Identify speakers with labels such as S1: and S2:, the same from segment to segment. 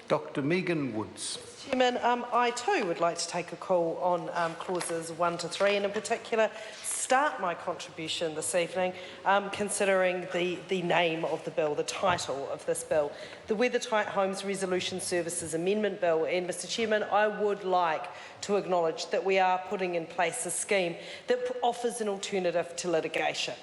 S1: Dr Megan Woods.
S2: Chairman, I too would like to take a call on clauses 1 to 3 and in particular start my contribution this evening considering the name of the bill, the title of this bill, the Weathertight Homes Resolution Services Amendment Bill. And Mr Chairman, I would like to acknowledge that we are putting in place a scheme that offers an alternative to litigation,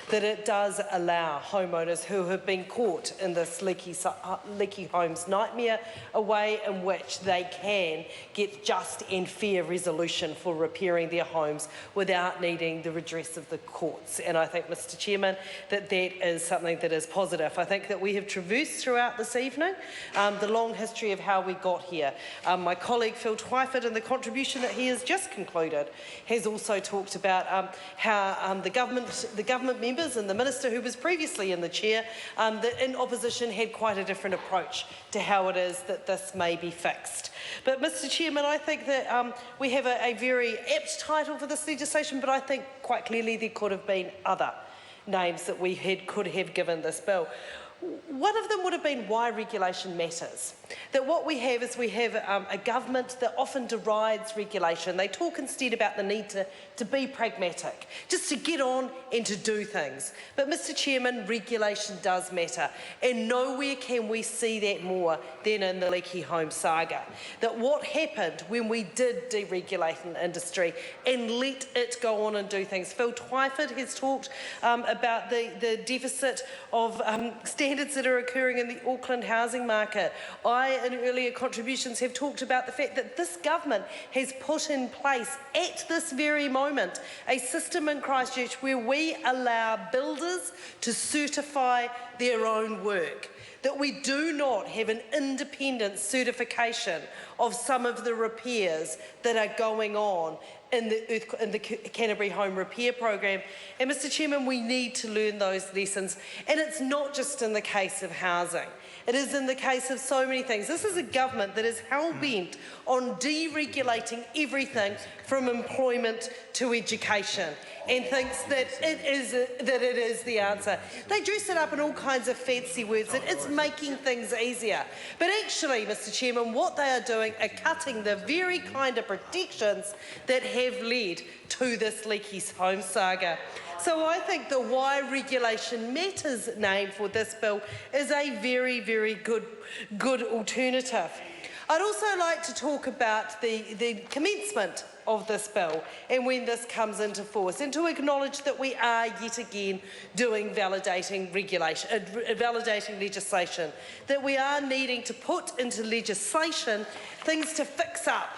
S2: that it does allow homeowners who have been caught in this leaky homes nightmare a way in which they can get just and fair resolution for repairing their homes without needing the redress of the courts. And I think, Mr Chairman, that is something that is positive. I think that we have traversed throughout this evening the long history of how we got here. My colleague Phil Twyford, in the contribution that he has just concluded, has also talked about how the government members and the Minister who was previously in the chair in opposition had quite a different approach to how it is that this may be fixed. But Mr Chairman, I think that we have a very apt title for this legislation, but I think quite clearly there could have been other names that we could have given this bill. One of them would have been why regulation matters. That what we have is a government that often derides regulation. They talk instead about the need to be pragmatic, just to get on and to do things. But Mr Chairman, regulation does matter, and nowhere can we see that more than in the leaky home saga. That what happened when we did deregulate an industry and let it go on and do things. Phil Twyford has talked about the deficit of standards that are occurring in the Auckland housing market. I, in earlier contributions, have talked about the fact that this government has put in place, at this very moment, a system in Christchurch where we allow builders to certify their own work. That we do not have an independent certification of some of the repairs that are going on in the Canterbury Home Repair Program. And Mr Chairman, we need to learn those lessons. And it's not just in the case of housing. It is in the case of so many things. This is a government that is hell-bent on deregulating everything from employment to education and thinks that it is the answer. They dress it up in all kinds of fancy words, that it's making things easier. But actually, Mr Chairman, what they are doing are cutting the very kind of protections that have led to this leaky home saga. So I think the Why Regulation Matters name for this bill is a very, very good alternative. I'd also like to talk about the commencement of this bill and when this comes into force, and to acknowledge that we are yet again doing validating legislation, that we are needing to put into legislation things to fix up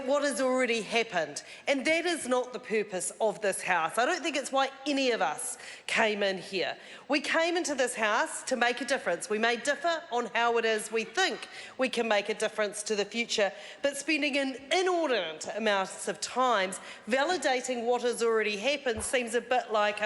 S2: what has already happened. And that is not the purpose of this House. I don't think it's why any of us came in here. We came into this House to make a difference. We may differ on how it is we think we can make a difference to the future, but spending an inordinate amounts of time validating what has already happened seems a bit like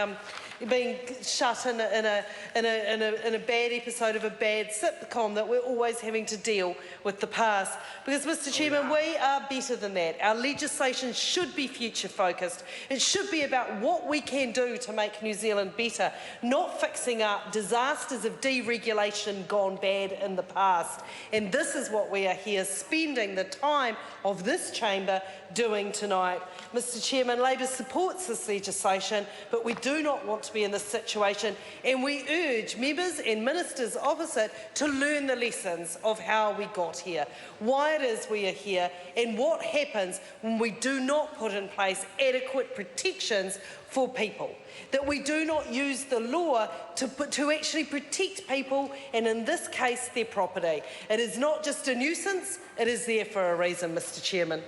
S2: being shut in a bad episode of a bad sitcom, that we're always having to deal with the past. Because, Mr Chairman, we are better than that. Our legislation should be future-focused. It should be about what we can do to make New Zealand better, not fixing up disasters of deregulation gone bad in the past. And this is what we are here spending the time of this chamber doing tonight. Mr Chairman, Labor supports this legislation, but we do not want to be in this situation, and we urge members and ministers opposite to learn the lessons of how we got here, why it is we are here, and what happens when we do not put in place adequate protections for people, that we do not use the law to actually protect people, and in this case their property. It is not just a nuisance, it is there for a reason, Mr Chairman.